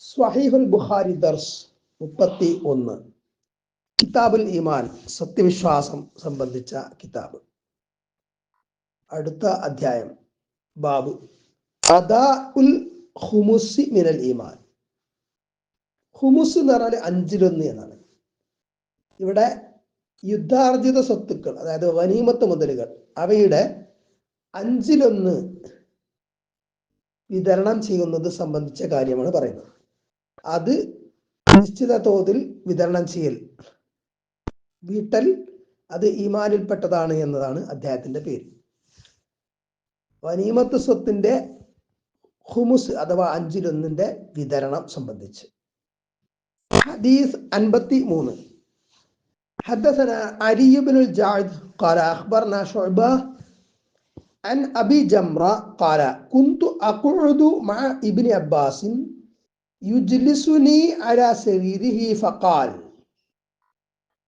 സ്വഹീഹുൽ ബുഖാരി ദർസ് 31 കിതാബുൽ ഈമാൻ സത്യവിശ്വാസം സംബന്ധിച്ച കിതാബ്. അടുത്ത അധ്യായം ബാബു അദാഉൽ ഖുമുസി മിനൽ ഈമാൻ. ഖുമുസ് എന്ന് പറഞ്ഞാൽ 1/5 എന്നാണ്. ഇവിടെ യുദ്ധാർജിത സ്വത്തുക്കൾ, അതായത് ഗനീമത്ത് മുതലുകൾ, അവയുടെ 1/5 വിതരണം ചെയ്യുന്നത് സംബന്ധിച്ച കാര്യമാണ് പറയുന്നത്. അത് നിശ്ചിത തോതിൽ വിതരണം ചെയ്യൽ, വീട്ടൽ, അത് ഈമാനിൽപ്പെട്ടതാണ് എന്നതാണ് അധ്യായത്തിന്റെ പേര്. ഗനീമത്ത് സ്വത്തിന്റെ ഖുമുസ് അഥവാ 1/5 വിതരണം സംബന്ധിച്ച് ഹദീസ് 53. حدثنا علي بن الجعد قال أخبرنا شعبة عن أبي جمرة قال كنت أقعد مع ابن عباس يجلسني على سريره فقال.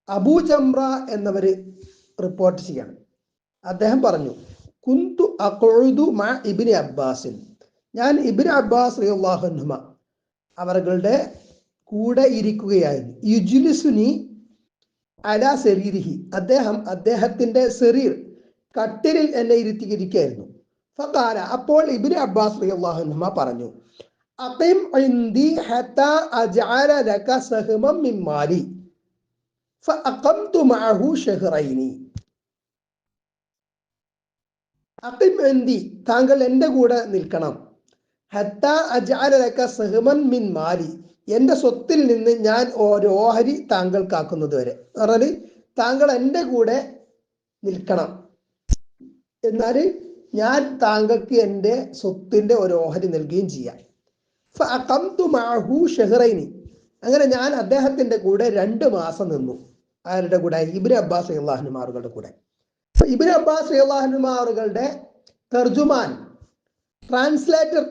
അബൂ ജംറ എന്നവര് റിപ്പോർട്ട് ചെയ്യാണ്. അദ്ദേഹം പറഞ്ഞു, കുന്തു അഖഉദു മഅ ഇബ്നു അബ്ബാസിൻ, ഞാൻ ഇബ്നു അബ്ബാസ് റളിയല്ലാഹു അൻഹുമ അവരുടെ കൂടെ ഇരിക്കുകയായിരുന്നു. യുജ്ലിസുനി അലാ സരീരിഹി, അദ്ദേഹത്തിന്റെ സരീർ, കട്ടിലിൽ എന്നെ ഇരുത്തിയിരിക്കുകയായിരുന്നു. ഫഖാല, അപ്പോൾ ഇബ്നു അബ്ബാസ് റളിയല്ലാഹു അൻഹുമ പറഞ്ഞു, അഖിം ഇൻദി ഹത്താ അജ്അല ലക സഹമൻ മിൻ മാലി ഫഅഖംതു മഅഹു ഷഹ്റൈനി. അഖിം ഇൻദി, താങ്കൾ എൻ്റെ കൂടെ നിൽക്കണം. ഹത്താ അജ്അല ലക സഹമൻ മിൻ മാലി, എൻ്റെ സ്വത്തിൽ നിന്ന് ഞാൻ ഒരു ഓഹരി താങ്കൾക്കാക്കുന്നത് വരെ. പറഞ്ഞാൽ താങ്കൾ എൻ്റെ കൂടെ നിൽക്കണം, എന്നാൽ ഞാൻ താങ്കൾക്ക് എൻ്റെ സ്വത്തിന്റെ ഒരു ഓഹരി നൽകുകയും ചെയ്യാം. ഫഅഖംതു മഅഹു ഷഹ്റൈനി, അങ്ങനെ ഞാൻ അദ്ദേഹത്തിന്റെ കൂടെ 2 മാസം നിന്നു. ആരുടെ കൂടെ? ഇബ്നു അബ്ബാസ് റളിയല്ലാഹു അൻഹു അവരുടെ കൂടെ. ഇബ്നു അബ്ബാസ് റളിയല്ലാഹു അൻഹു അവരുടെ തർജുമാൻ, ട്രാൻസ്ലേറ്റർ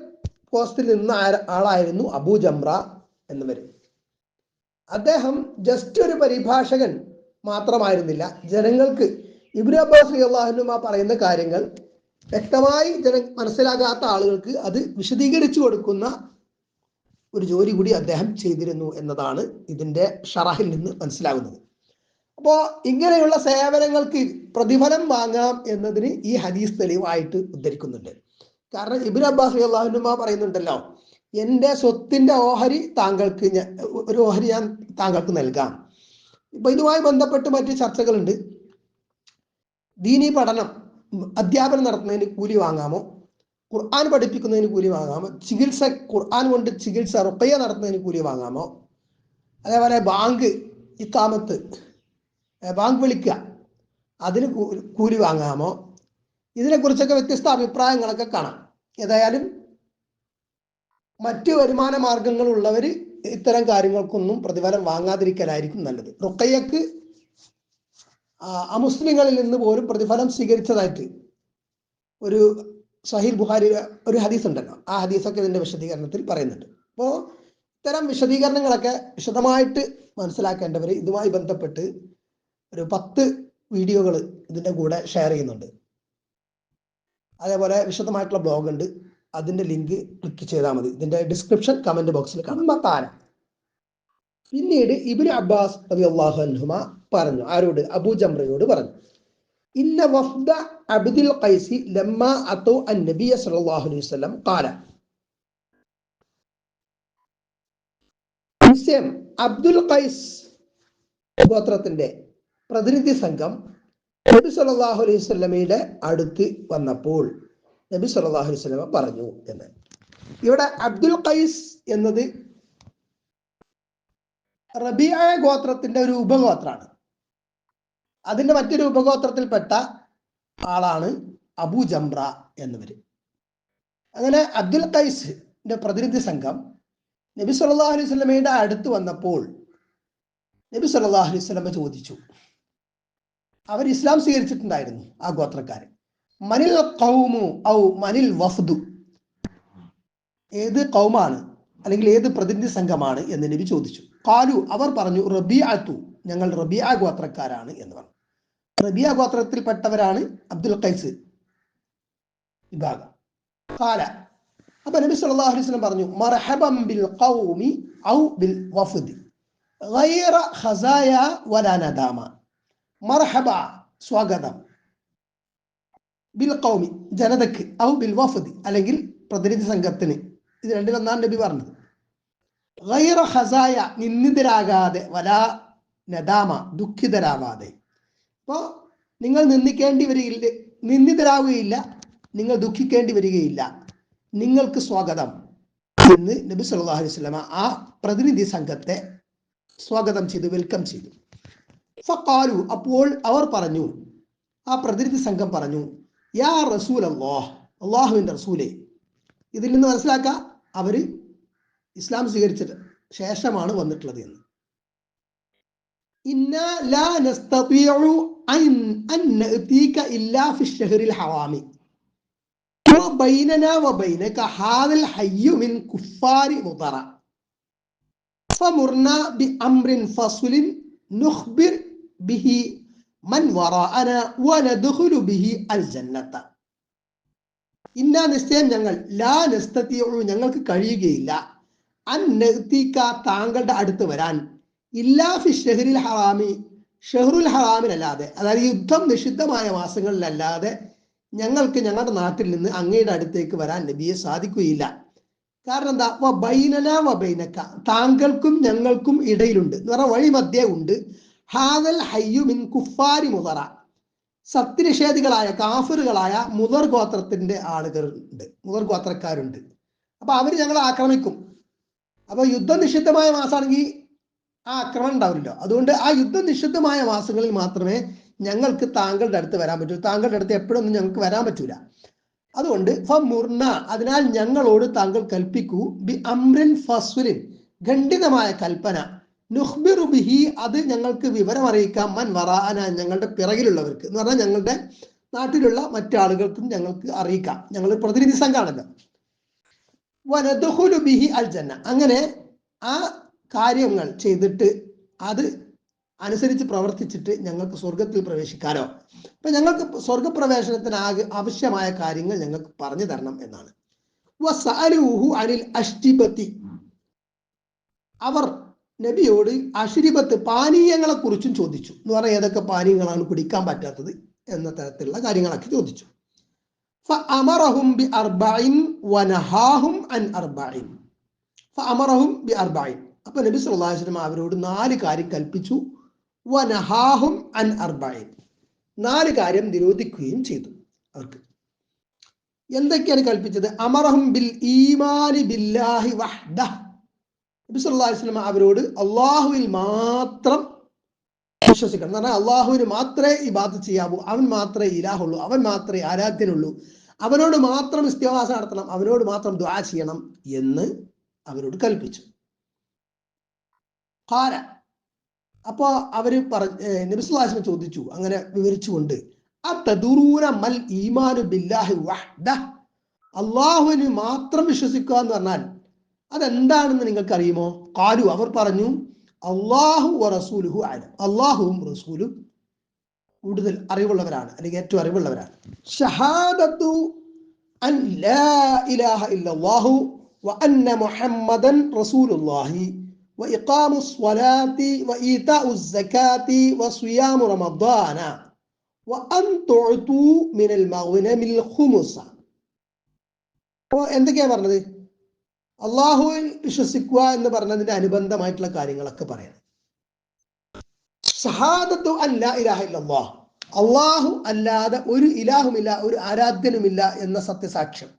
പോസ്റ്റിൽ നിന്ന ആളായിരുന്നു അബൂ ജംറ എന്നവർ. അദ്ദേഹം ജസ്റ്റ് ഒരു പരിഭാഷകൻ മാത്രമായിരുന്നില്ല. ജനങ്ങൾക്ക് ഇബ്നു അബ്ബാസ് റളിയല്ലാഹു അൻഹു പറയുന്ന കാര്യങ്ങൾ വ്യക്തമായി മനസ്സിലാകാത്ത ആളുകൾക്ക് അത് വിശദീകരിച്ചു കൊടുക്കുന്ന ഒരു ജോലി കൂടി അദ്ദേഹം ചെയ്തിരുന്നു എന്നതാണ് ഇതിന്റെ ഷറഹിൽ നിന്ന് മനസ്സിലാകുന്നത്. അപ്പോൾ ഇങ്ങനെയുള്ള സേവനങ്ങൾക്ക് പ്രതിഫലം വാങ്ങാം എന്നതിന് ഈ ഹദീസ് തെളിവായിട്ട് ഉദ്ധരിക്കുന്നുണ്ട്. കാരണം ഇബ്നു അബ്ബാസ് റളിയല്ലാഹു അൻഹു പറയുന്നുണ്ടല്ലോ, എൻ്റെ സ്വത്തിന്റെ ഓഹരി താങ്കൾക്ക്, ഒരു ഓഹരി ഞാൻ താങ്കൾക്ക് നൽകാം. ഇപ്പൊ ഇതുമായി ബന്ധപ്പെട്ട് മറ്റ് ചർച്ചകളുണ്ട്. ദീനീ പഠനം, അധ്യാപനം നടത്തുന്നതിന് കൂലി വാങ്ങാമോ? ഖുർആൻ പഠിപ്പിക്കുന്നതിന് കൂലി വാങ്ങാമോ? ഖുർആൻ കൊണ്ട് ചികിത്സ, റുഖയ്യ നടത്തുന്നതിന് കൂലി വാങ്ങാമോ? അതേപോലെ ബാങ്ക് ഇഖാമത്ത്, ബാങ്ക് വിളിക്കുക, അതിന് കൂലി വാങ്ങാമോ? ഇതിനെക്കുറിച്ചൊക്കെ വ്യത്യസ്ത അഭിപ്രായങ്ങളൊക്കെ കാണാം. ഏതായാലും മറ്റ് വരുമാന മാർഗങ്ങൾ ഉള്ളവർ ഇത്തരം കാര്യങ്ങൾക്കൊന്നും പ്രതിഫലം വാങ്ങാതിരിക്കലായിരിക്കും നല്ലത്. റുഖയ്യക്ക് അമുസ്ലിങ്ങളിൽ നിന്ന് പോലും പ്രതിഫലം സ്വീകരിച്ചതായിട്ട് ഒരു സഹീഹ് ബുഖാരി ഒരു ഹദീസ് ഉണ്ടല്ലോ, ആ ഹദീസൊക്കെ ഇതിന്റെ വിശദീകരണത്തിൽ പറയുന്നുണ്ട്. അപ്പോൾ ഇത്തരം വിശദീകരണങ്ങളൊക്കെ വിശദമായിട്ട് മനസ്സിലാക്കേണ്ടവർ ഇതുമായി ബന്ധപ്പെട്ട് ഒരു 10 വീഡിയോകൾ ഇതിന്റെ കൂടെ ഷെയർ ചെയ്യുന്നുണ്ട്. അതേപോലെ വിശദമായിട്ടുള്ള ബ്ലോഗ് ഉണ്ട്, അതിന്റെ ലിങ്ക് ക്ലിക്ക് ചെയ്താൽ മതി. ഇതിന്റെ ഡിസ്ക്രിപ്ഷൻ കമന്റ് ബോക്സിൽ കാണാം. പിന്നീട് ഇബ്നു അബ്ബാസ് റളിയല്ലാഹു അൻഹുമ പറഞ്ഞു, ആരോട്? അബൂ ജംറയോട് പറഞ്ഞു, ഇന്ന വഫ്ദ അബ്ദുൽ ഖൈസി ലമ്മാ അതു അൻ-നബിയ സല്ലല്ലാഹു അലൈഹി വസല്ലം ഖാല. നിശ്ചയം അബ്ദുൽ ഖൈസ് ഗോത്രത്തിന്റെ പ്രതിനിധി സംഘം നബി സല്ലല്ലാഹു അലൈഹി വസല്ലമയുടെ അടുത്ത് വന്നപ്പോൾ നബി സല്ലല്ലാഹു അലൈഹി വസല്ലമ പറഞ്ഞു എന്ന്. ഇവിടെ അബ്ദുൽ ഖൈസ് എന്നത് റബീഅ ഗോത്രത്തിന്റെ ഒരു ഉപഗോത്രമാണ്. അതിന്റെ മറ്റൊരു ഉപഗോത്രത്തിൽപ്പെട്ട ആളാണ് അബൂ ജംറ എന്നിവര്. അങ്ങനെ അബ്ദുൽ ഖൈസിന്റെ പ്രതിനിധി സംഘം നബി സല്ലല്ലാഹു അലൈഹി വസല്ലമയുടെ അടുത്ത് വന്നപ്പോൾ നബി സല്ലല്ലാഹു അലൈഹി വസല്ലമ ചോദിച്ചു, അവർ ഇസ്ലാം സ്വീകരിച്ചിട്ടുണ്ടായിരുന്നു ആ ഗോത്രക്കാരൻ. മനിൽ ഖൗമു ഔ മനിൽ വഫ്ദു, ഏത് ഖൗമാണ് അല്ലെങ്കിൽ ഏത് പ്രതിനിധി സംഘമാണ് എന്ന് നബി ചോദിച്ചു. ഖാലു, അവർ പറഞ്ഞു, റബീഅത്തു, ഞങ്ങൾ റബീഅ ഗോത്രക്കാരാണ് എന്ന് പറഞ്ഞു. റബീഅ ഗോത്രത്തിൽപ്പെട്ടവരാണ് അബ്ദുൽ ഖൈസ് വിഭാഗം. ഖാല, അപ്പൊ നബി സല്ലല്ലാഹു അലൈഹി വസല്ലം പറഞ്ഞു മർഹബൻ ബിൽ ഖൗമി ഔ ബിൽ വഫദി ഗൈറ ഖസായ വലാ നദാമ. മർഹബ സ്വാഗതം, ബിൽ ഖൗമി ജനതക്ക്, ഔ ബിൽ വഫദി അല്ലെങ്കിൽ പ്രതിനിധി സംഘത്തിന്, ഇത് രണ്ടിലൊന്നാണ് നബി പറഞ്ഞത്. ഗൈറ ഖസായ നിന്ദിതരാകാതെ, വലാ നദാമ ദുഃഖിതരാവാതെ. അപ്പോൾ നിങ്ങൾ നിന്ദിതരാവുകയില്ല, നിങ്ങൾ ദുഃഖിക്കേണ്ടി വരികയില്ല, നിങ്ങൾക്ക് സ്വാഗതം എന്ന് നബി സല്ലല്ലാഹു അലൈഹി വസല്ലം ആ പ്രതിനിധി സംഘത്തെ സ്വാഗതം ചെയ്തു, വെൽക്കം ചെയ്തു. ഫഖാലു, അപ്പോൾ അവർ പറഞ്ഞു, ആ പ്രതിനിധി സംഘം പറഞ്ഞു, യാ റസൂൽ അല്ലാഹ്, അള്ളാഹുവിൻ്റെ റസൂലേ. ഇതിൽ നിന്ന് മനസ്സിലാക്കാം അവര് ഇസ്ലാം സ്വീകരിച്ചിട്ട് ശേഷമാണ് വന്നിട്ടുള്ളത് എന്ന്. ഇന്നാ ലാ നസ്തതിഉ അൻ നഅതീക ഇല്ലാ ഫി الشهر الحرام وبيننا وبينك هذا الحي من كفار مضر فمرنا بأمر فصل نخبر به من وراءنا وندخل به الجنة. ഇന്നാ നിശ്ചയം ഞങ്ങൾ, ലാ നസ്തതിഉ ഞങ്ങൾക്ക് കഴിയുകയില്ല, അൻ നഅതീക താങ്കളുടെ അടുത്ത് വരാൻ, ഇല്ലാ ഫി ഷഹ്റിൽ ഹറാമി ഷഹ്റുൽ ഹറാമിലല്ലാതെ, അതായത് യുദ്ധം നിഷിദ്ധമായ മാസങ്ങളിലല്ലാതെ ഞങ്ങൾക്ക് ഞങ്ങളുടെ നാട്ടിൽ നിന്ന് അങ്ങയുടെ അടുത്തേക്ക് വരാൻ നബിയെ സാധിക്കുകയില്ല. കാരണം എന്താ? ബൈനന വ ബൈനക, താങ്കൾക്കും ഞങ്ങൾക്കും ഇടയിലുണ്ട് എന്ന് പറഞ്ഞാൽ വഴി മധ്യേ ഉണ്ട്, ഹാദൽ ഹയ്യു മിൻ കുഫാരി മുദറ, സത്യനിഷേധികളായ കാഫിറുകളായ മുദർ ഗോത്രത്തിന്റെ ആളുകളുണ്ട്, മുദർ ഗോത്രക്കാരുണ്ട്. അപ്പൊ അവര് ഞങ്ങളെ ആക്രമിക്കും. അപ്പൊ യുദ്ധം നിഷിദ്ധമായ മാസമാണെങ്കിൽ ആ ആക്രമണം ഉണ്ടാവില്ലല്ലോ. അതുകൊണ്ട് ആ യുദ്ധം നിഷിദ്ധമായ മാസങ്ങളിൽ മാത്രമേ ഞങ്ങൾക്ക് താങ്കളുടെ അടുത്ത് വരാൻ പറ്റൂ. താങ്കളുടെ അടുത്ത് എപ്പോഴൊന്നും ഞങ്ങൾക്ക് വരാൻ പറ്റൂല. അതുകൊണ്ട് ഫമുർന, അതിനാൽ ഞങ്ങളോട് താങ്കൾ കൽപ്പിക്കൂ, ബി അംറിൻ ഫസ്ലിൻ ഖണ്ഡിതമായ കൽപ്പന, നുഖ്ബിറു ബിഹി അത് ഞങ്ങൾക്ക് വിവരം അറിയിക്കാം, മൻ വറാഅന ഞങ്ങളുടെ പിറകിലുള്ളവർക്ക് എന്ന് പറഞ്ഞാൽ ഞങ്ങളുടെ നാട്ടിലുള്ള മറ്റാളുകൾക്കും ഞങ്ങൾക്ക് അറിയിക്കാം. ഞങ്ങൾ പ്രതിനിധി സംഘമാണല്ലോ. വനദ്ഖുലു ബിഹി അൽ ജന്ന, അങ്ങനെ ആ കാര്യങ്ങൾ ചെയ്തിട്ട് അത് അനുസരിച്ച് പ്രവർത്തിച്ചിട്ട് ഞങ്ങൾക്ക് സ്വർഗത്തിൽ പ്രവേശിക്കാനോ, അപ്പൊ ഞങ്ങൾക്ക് സ്വർഗപ്രവേശനത്തിന് ആവശ്യമായ കാര്യങ്ങൾ ഞങ്ങൾക്ക് പറഞ്ഞു തരണം എന്നാണ്. വസഅലൂഹു അനിൽ അഷ്ടിബത്തി, അവർ നബിയോട് അഷ്രിബത്ത് പാനീയങ്ങളെ കുറിച്ചും ചോദിച്ചു. എന്ന് പറഞ്ഞാൽ ഏതൊക്കെ പാനീയങ്ങളാണ് കുടിക്കാൻ പറ്റാത്തത് എന്ന തരത്തിലുള്ള കാര്യങ്ങളൊക്കെ ചോദിച്ചു. ഫഅമറഹും ബി അർബഇൻ വനഹാഹും അൻ അർബഇൻ. ഫഅമറഹും ബി അർബഇൻ, അപ്പൊ നബി സല്ലല്ലാഹു അലൈഹി വസല്ലം അവരോട് 4 കാര്യം കൽപ്പിച്ചു. വനഹാഹും അൻ അർബഇൻ, 4 കാര്യം നിരോധിക്കുകയും ചെയ്തു. അവർക്ക് എന്തൊക്കെയാണ് കൽപ്പിച്ചത്? അമറഹും ബിൽ ഈമാനി ബില്ലാഹി വഹ്ദഹ്, നബി സല്ലല്ലാഹു അലൈഹി വസല്ലം അവരോട് അള്ളാഹുവിൽ മാത്രം വിശ്വസിക്കണം എന്ന് പറഞ്ഞാൽ അള്ളാഹുവിന് മാത്രമേ ഇബാദത്ത് ചെയ്യാവൂ, അവൻ മാത്രമേ ഇലാഹുള്ളൂ, അവൻ മാത്രമേ ആരാധ്യനുള്ളൂ, അവനോട് മാത്രം ഇസ്തിഗ്ഹാസ നടത്തണം, അവനോട് മാത്രം ദുആ ചെയ്യണം എന്ന് അവരോട് കൽപ്പിച്ചു. ഖാല, അപ്പോ അവര് നബി സല്ലല്ലാഹു അലൈഹി വസല്ലം ചോദിച്ചു, അങ്ങനെ വിവരിച്ചുകൊണ്ട്, അതദുറൂന മൽ ഈമാനു ബില്ലാഹി വഹ്ദഹ്, അള്ളാഹുവിന് മാത്രം വിശ്വസിക്കുക എന്ന് പറഞ്ഞാൽ അതെന്താണെന്ന് നിങ്ങൾക്ക് അറിയുമോ? ഖാലു, അവർ പറഞ്ഞു, അല്ലാഹു വ റസൂലുഹു അഅലം, അല്ലാഹുവും റസൂലും കൂടുതൽ അറിവുള്ളവരാണ്, അല്ലെങ്കിൽ ഏറ്റവും അറിവുള്ളവരാണ്. ഷഹാദത്തു അൻ ലാ ഇലാഹ ഇല്ലല്ലാഹു വ അന്ന മുഹമ്മദൻ റസൂലുള്ളാഹി വ ഇഖാമുസ് സ്വലാത്തി വ ഈതാഉസ് സകാത്തി വ സിയാമു റമദാന വ അൻ തുഅതു മിനൽ മഗ്നമിൽ ഖുമുസ. അപ്പോൾ എന്തൊക്കെയാ പറഞ്ഞത്? അള്ളാഹുവിൽ വിശ്വസിക്കുക എന്ന് പറഞ്ഞതിന്റെ അനുബന്ധമായിട്ടുള്ള കാര്യങ്ങളൊക്കെ പറയണം. ഷഹാദത്തു അൻ ലാ ഇലാഹ ഇല്ലല്ലാഹ്, അള്ളാഹു അല്ലാതെ ഒരു ഇലാഹുമില്ല, ഒരു ആരാധ്യനുമില്ല എന്ന സത്യസാക്ഷ്യം,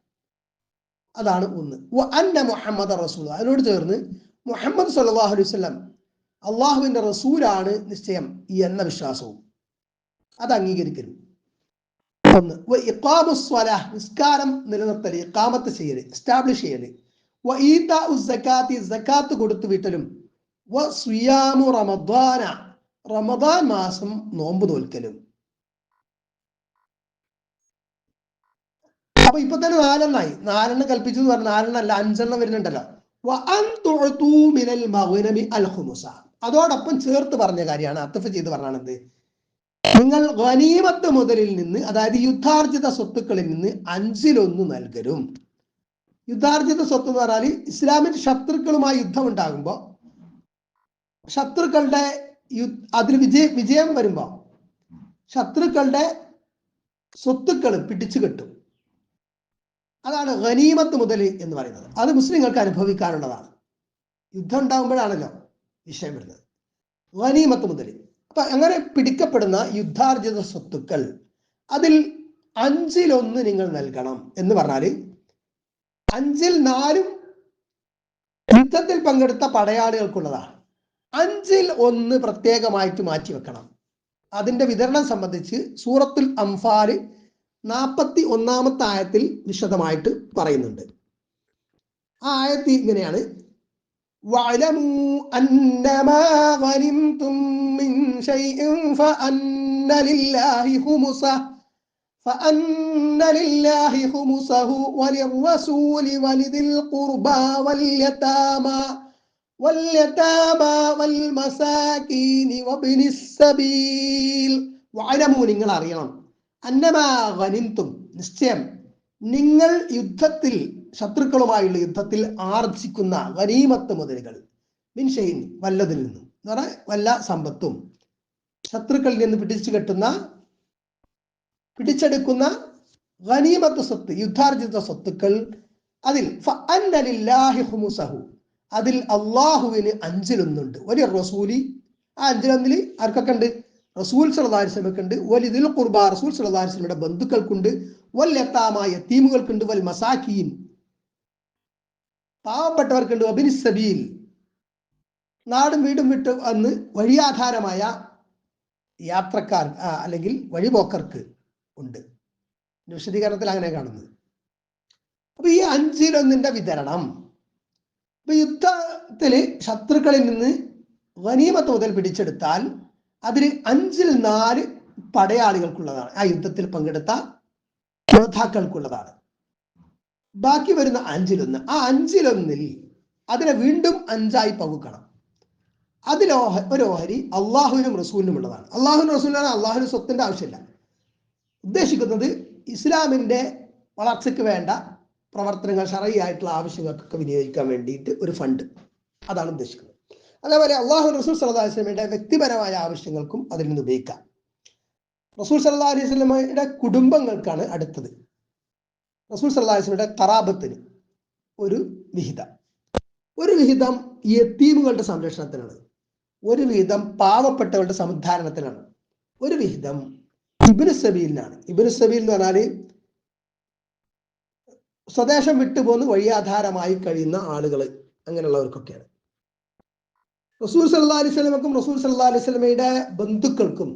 അതാണ് ഒന്ന്. വ അന്ന മുഹമ്മദ റസൂൽ, അതിനോട് ചേർന്ന് മുഹമ്മദ് സല്ലല്ലാഹു അലൈഹി വസല്ലം അള്ളാഹുവിന്റെ റസൂലാണ് നിശ്ചയം എന്ന വിശ്വാസവും അത് അംഗീകരിക്കരുത്. ഒന്ന്. വ ഇഖാമുസ് സ്വലാഹ്, നിസ്കാരം നിലനിർത്തൽ, ഇഖാമത്ത് ചെയ്യൽ, എസ്റ്റാബ്ലിഷ് ചെയ്യൽ. വ ഈതാഉസ് സകാത്തി, സകാത്ത് കൊടുത്തു വീട്ടലും. വ സിയാമു റമദാന, റമദാൻ മാസം നോമ്പ് നോൽക്കലും. അപ്പൊ ഇപ്പൊ തന്നെ 4 4 കൽപ്പിച്ചു എന്ന് പറഞ്ഞാൽ 4 അല്ല, 5 വരുന്നുണ്ടല്ലോ. വ അൻ തുഅതു മിനൽ മഗ്നമി അൽ ഖുമുസ, അതോടൊപ്പം ചേർത്ത് പറഞ്ഞ കാര്യമാണ്, അത്തഫ് ചെയ്ത് പറഞ്ഞാണ് എന്ത്? നിങ്ങൾ ഗനീമത്ത് മുതലിൽ നിന്ന്, അതായത് യുദ്ധാർജിത സ്വത്തുക്കളിൽ നിന്ന് 1/5 നൽകലും. യുദ്ധാർജിത സ്വത്ത് എന്ന് പറഞ്ഞാൽ ഇസ്ലാമിന്റെ ശത്രുക്കളുമായി യുദ്ധം ഉണ്ടാകുമ്പോൾ ശത്രുക്കളുടെ അതിൽ വിജയം വരുമ്പോൾ ശത്രുക്കളുടെ സ്വത്തുക്കൾ പിടിച്ചു കിട്ടും. അതാണ് ഗനീമത്ത് മുതൽ എന്ന് പറയുന്നത്. അത് മുസ്ലിങ്ങൾക്ക് അനുഭവിക്കാനുള്ളതാണ്. യുദ്ധം ഉണ്ടാകുമ്പോഴാണല്ലോ വിഷയം വരുന്നത്. ഗനീമത്ത് മുതൽ. അപ്പൊ അങ്ങനെ പിടിക്കപ്പെടുന്ന യുദ്ധാർജിത സ്വത്തുക്കൾ അതിൽ 1/5 നിങ്ങൾ നൽകണം എന്ന് പറഞ്ഞാല് 4 യുദ്ധത്തിൽ പങ്കെടുത്ത പടയാളികൾക്കുള്ളതാണ്. 1/5 പ്രത്യേകമായിട്ട് മാറ്റിവെക്കണം. അതിന്റെ വിതരണം സംബന്ധിച്ച് സൂറത്തുൽ അംഫാൽ 41-ാമത്തെ ആയത്തിൽ വിശദമായിട്ട് പറയുന്നുണ്ട്. ആ ആയത്ത് ഇങ്ങനെയാണ്: വഅലമൂ അന്നമാ ഗനിംതും മിൻ ശൈഇൻ ഫഅന്ന ലില്ലാഹി ഖുമുസഹു വലിർറസൂലി വലിദിൽ ഖുർബാ വൽയതാമാ വൽമസാകീനി വബ്നിസ് സബീൽ. വഅലമൂ, നിങ്ങൾ അറിയണം, അന്നമാ ഗനിംതും, നിശ്ചയം നിങ്ങൾ യുദ്ധത്തിൽ ശത്രുക്കളുമായുള്ള യുദ്ധത്തിൽ ആർജിക്കുന്ന ഗനീമത്ത് മുതലുകൾ, മിൻ ഷൈഇൻ, വല്ലതിൽ നിന്നും എന്ന് പറഞ്ഞാൽ വല്ല സമ്പത്തും, ശത്രുക്കളിൽ നിന്ന് പിടിച്ചെടുക്കുന്ന ഗനീമത്ത് സ്വത്ത്, യുദ്ധാർജിത സ്വത്തുക്കൾ, അതിൽ ഫഅന്ന ലില്ലാഹി ഖുമുസഹു, അതിൽ അള്ളാഹുവിന് 1/5 വലിയ റസൂലി. ആ 1/5 ആർക്കൊക്കെ ഉണ്ട്? റസൂൽ സല്ലല്ലാഹു അലൈഹി വസല്ലമക്ക് ഉണ്ട്. വലിദിൽ ഖുർബാ, റസൂൽ സല്ലല്ലാഹു അലൈഹി വസല്ലമയുടെ ബന്ധുക്കൾക്കുണ്ട്. വൽയതാമ, യതീമുകൾക്കുണ്ട്. വൽ മസാകീൻ, പാവപ്പെട്ടവർക്കുണ്ട്. വബ്നിസ് സബീൽ, നാടും വീടും വിട്ട് വന്ന് വഴിയാധാരമായ യാത്രക്കാർ അല്ലെങ്കിൽ വഴിപോക്കർക്ക് ഉണ്ട്. വിശദീകരണത്തിൽ അങ്ങനെ കാണുന്നത്. അപ്പൊ ഈ 1/5 വിതരണം, ഇപ്പൊ യുദ്ധത്തില് ശത്രുക്കളിൽ നിന്ന് ഗനീമത്ത് മുതൽ പിടിച്ചെടുത്താൽ അതിൽ 4 പടയാളികൾക്കുള്ളതാണ്. ആ യുദ്ധത്തിൽ പങ്കെടുത്ത യോദ്ധാക്കൾക്കുള്ളതാണ്. ബാക്കി വരുന്ന 1/5, ആ 1/5 അതിനെ വീണ്ടും 5 പകുക്കണം. അതിൽ ഒരു ഓഹരി അള്ളാഹുവിനും റസൂലിനും ഉള്ളതാണ്. അള്ളാഹുവിനും റസൂലിനാണ്. അള്ളാഹുവിന് സ്വത്തിന്റെ ആവശ്യമില്ല. ഉദ്ദേശിക്കുന്നത് ഇസ്ലാമിന്റെ വളർച്ചയ്ക്ക് വേണ്ട പ്രവർത്തനങ്ങൾ, ശറഈയായിട്ടുള്ള ആവശ്യങ്ങൾക്കൊക്കെ വിനിയോഗിക്കാൻ വേണ്ടിയിട്ട് ഒരു ഫണ്ട്, അതാണ് ഉദ്ദേശിക്കുന്നത്. അതേപോലെ അള്ളാഹു റസൂൽ സല്ലല്ലാഹു അലൈഹി വസല്ലമയുടെ വ്യക്തിപരമായ ആവശ്യങ്ങൾക്കും അതിൽ നിന്ന് ഉപയോഗിക്കാം. റസൂൽ സല്ലല്ലാഹു അലൈഹി വസല്ലമയുടെ കുടുംബങ്ങൾക്കാണ് അടുത്തത്. റസൂൽ സല്ലല്ലാഹു അലൈഹി വസല്ലമയുടെ ഖറാബത്തിന് ഒരു വിഹിതം യതീമുകളുടെ സംരക്ഷണത്തിനാണ്. ഒരു വിഹിതം പാവപ്പെട്ടവരുടെ സമുദ്ധാരണത്തിനാണ്. ഒരു വിഹിതം ഇബ്നു സബീലിനാണ്. ഇബ്നു സബീൽ എന്ന് പറഞ്ഞാൽ സ്വദേശം വിട്ടുപോന്ന് വഴിയാധാരമായി കഴിയുന്ന ആളുകൾ, അങ്ങനെയുള്ളവർക്കൊക്കെയാണ്. റസൂൽ സല്ലല്ലാഹു അലൈഹി വസല്ലമക്കും റസൂൽ സല്ലല്ലാഹു അലൈഹി വസല്ലമയുടെ ബന്ധുക്കൾക്കും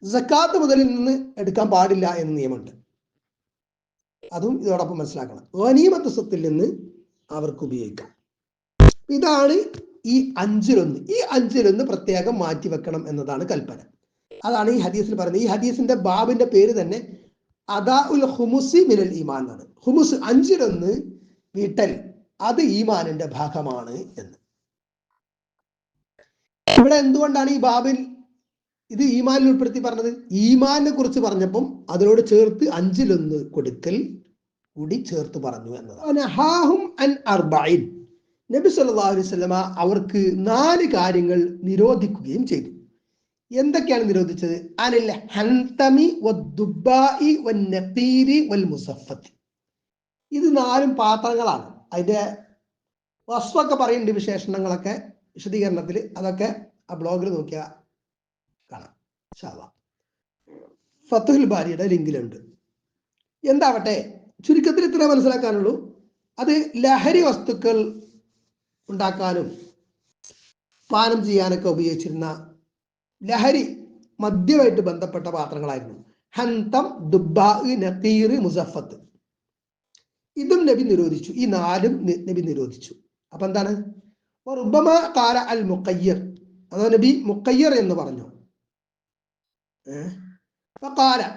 സക്കാത്ത് മുതലിൽ നിന്ന് എടുക്കാൻ പാടില്ല എന്ന് നിയമമുണ്ട്. അതും ഇതോടൊപ്പം മനസ്സിലാക്കണം. ഗനീമത്ത് സ്വത്തിൽ നിന്ന് അവർക്ക് ഉപയോഗിക്കാം. ഇതാണ് ഈ 5/1. ഈ 5/1 പ്രത്യേകം മാറ്റിവെക്കണം എന്നതാണ് കൽപ്പന. അതാണ് ഈ ഹദീസിൽ പറയുന്നത്. ഈ ഹദീസിന്റെ ബാബിന്റെ പേര് തന്നെ അദാഉൽ ഖുമുസി മിനൽ ഈമാൻ എന്നാണ്. ഖുമുസ് 5/1 വീട്ടൽ, അത് ഈമാനിന്റെ ഭാഗമാണ് എന്ന്. ഇവിടെ എന്തുകൊണ്ടാണ് ഈ ബാബിൽ ഇത് ഈമാനിൽ ഉൾപ്പെടുത്തി പറഞ്ഞത്? ഈമാനിനെ കുറിച്ച് പറഞ്ഞപ്പം അതിനോട് ചേർത്ത് 5/1 കൊടുക്കൽ കൂടി ചേർത്ത് പറഞ്ഞു എന്നതാണ്. നബി സല്ലല്ലാഹു അലൈഹി വസല്ലമ അവർക്ക് 4 കാര്യങ്ങൾ നിരോധിക്കുകയും ചെയ്തു. എന്തൊക്കെയാണ് നിരോധിച്ചത്? അനിൽ ഹന്തമി വദ്ദുബാഇ വന്നഖീരി വൽമുസഫത്തി. ഇത് 4 പാത്രങ്ങളാണ്. അതിന്റെ വസ്ഫൊക്കെ പറയുന്നുണ്ട്, വിശേഷണങ്ങളൊക്കെ വിശദീകരണത്തിൽ. അതൊക്കെ ആ ബ്ലോഗിൽ നോക്കിയാൽ കാണാം. ഇൻഷാ അല്ലാഹ് ഫത്ഹുൽ ബാരിയുടെ ലിങ്കിലുണ്ട്. എന്താവട്ടെ, ചുരുക്കത്തിൽ ഇത്ര മനസ്സിലാക്കാനുള്ളൂ. അത് ലഹരി വസ്തുക്കൾ ഉണ്ടാക്കാനും പാനം ചെയ്യാനൊക്കെ ഉപയോഗിച്ചിരുന്ന ലഹരി മദ്യമായിട്ട് ബന്ധപ്പെട്ട പാത്രങ്ങളായിരുന്നു. ഹന്തം, ദുബ്ബാ, നഖീർ, മുസഫത്ത്. ഇതും നബി നിരോധിച്ചു. ഈ 4 നബി നിരോധിച്ചു. അപ്പൊ എന്താണ്? റുബ്ബമ ഖാല അൽ മുഖയ്യർ, അതോ നബി മുഖയ്യർ എന്ന് പറഞ്ഞു.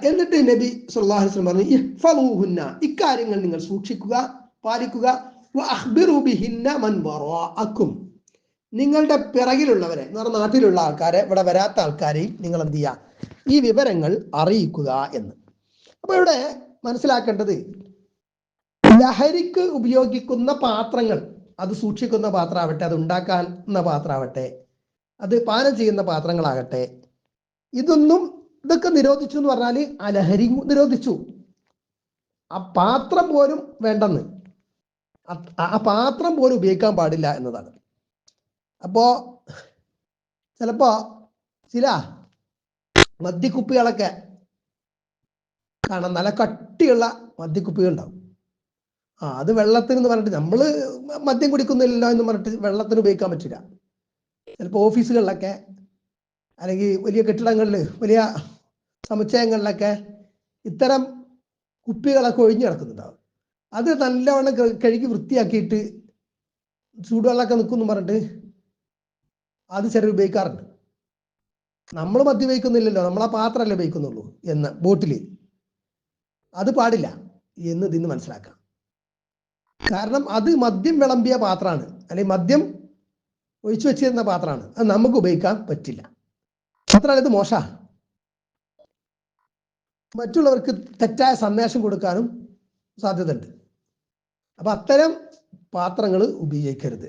എന്നിട്ട് നബി സല്ലല്ലാഹു അലൈഹി വസല്ലം പറഞ്ഞു, ഇഹ്ഫളൂഹുന്ന, ഇക്കാര്യങ്ങൾ നിങ്ങൾ സൂക്ഷിക്കുക, പാലിക്കുക. വഅഖ്ബിറു ബിഹിന്ന മൻ വറാഅക്കും, നിങ്ങളുടെ പിറകിലുള്ളവരെ എന്ന് പറഞ്ഞ നാട്ടിലുള്ള ആൾക്കാരെ, ഇവിടെ വരാത്ത ആൾക്കാരെയും നിങ്ങൾ എന്ത് ചെയ്യുക? ഈ വിവരങ്ങൾ അറിയിക്കുക എന്ന്. അപ്പൊ ഇവിടെ മനസ്സിലാക്കേണ്ടത്, ലഹരിക്ക് ഉപയോഗിക്കുന്ന പാത്രങ്ങൾ, അത് സൂക്ഷിക്കുന്ന പാത്രമാവട്ടെ, അത് ഉണ്ടാക്കുന്ന പാത്രമാവട്ടെ, അത് പാനം ചെയ്യുന്ന പാത്രങ്ങളാകട്ടെ, ഇതൊക്കെ നിരോധിച്ചു എന്ന് പറഞ്ഞാൽ ആ ലഹരി നിരോധിച്ചു. ആ പാത്രം പോലും വേണ്ടെന്ന്, ആ പാത്രം പോലും ഉപയോഗിക്കാൻ പാടില്ല എന്നതാണ്. അപ്പോ ചിലപ്പോ ചില മദ്യക്കുപ്പികളൊക്കെ കാണാം, നല്ല കട്ടിയുള്ള മദ്യക്കുപ്പികൾ ഉണ്ടാവും. അത് വെള്ളത്തിന് എന്ന് പറഞ്ഞിട്ട് നമ്മള് മദ്യം കുടിക്കുന്നില്ലല്ലോ എന്ന് പറഞ്ഞിട്ട് വെള്ളത്തിന് ഉപയോഗിക്കാൻ പറ്റില്ല. ചിലപ്പോൾ ഓഫീസുകളിലൊക്കെ അല്ലെങ്കിൽ വലിയ കെട്ടിടങ്ങളിൽ, വലിയ സമുച്ചയങ്ങളിലൊക്കെ ഇത്തരം കുപ്പികളൊക്കെ ഒഴിഞ്ഞു കിടക്കുന്നുണ്ടാവും. അത് നല്ലവണ്ണം കഴുകി വൃത്തിയാക്കിയിട്ട് ചൂടുവെള്ളമൊക്കെ നിൽക്കുമെന്ന് പറഞ്ഞിട്ട് അത് ചിലർ ഉപയോഗിക്കാറുണ്ട്. നമ്മൾ മദ്യം ഉപയോഗിക്കുന്നില്ലല്ലോ, നമ്മളാ പാത്രമല്ലേ ഉപയോഗിക്കുന്നുള്ളൂ എന്ന് ബോട്ടിൽ, അത് പാടില്ല എന്ന് ഇതിന്ന് മനസ്സിലാക്കാം. കാരണം അത് മദ്യം വിളമ്പിയ പാത്രമാണ്, അല്ലെങ്കിൽ മദ്യം ഒഴിച്ചു വെച്ചിരുന്ന പാത്രമാണ്, അത് നമുക്ക് ഉപയോഗിക്കാൻ പറ്റില്ല. മാത്രമല്ല ഇത് മോശ, മറ്റുള്ളവർക്ക് തെറ്റായ സന്ദേശം കൊടുക്കാനും സാധ്യതയുണ്ട്. അപ്പൊ അത്തരം പാത്രങ്ങൾ ഉപയോഗിക്കരുത്.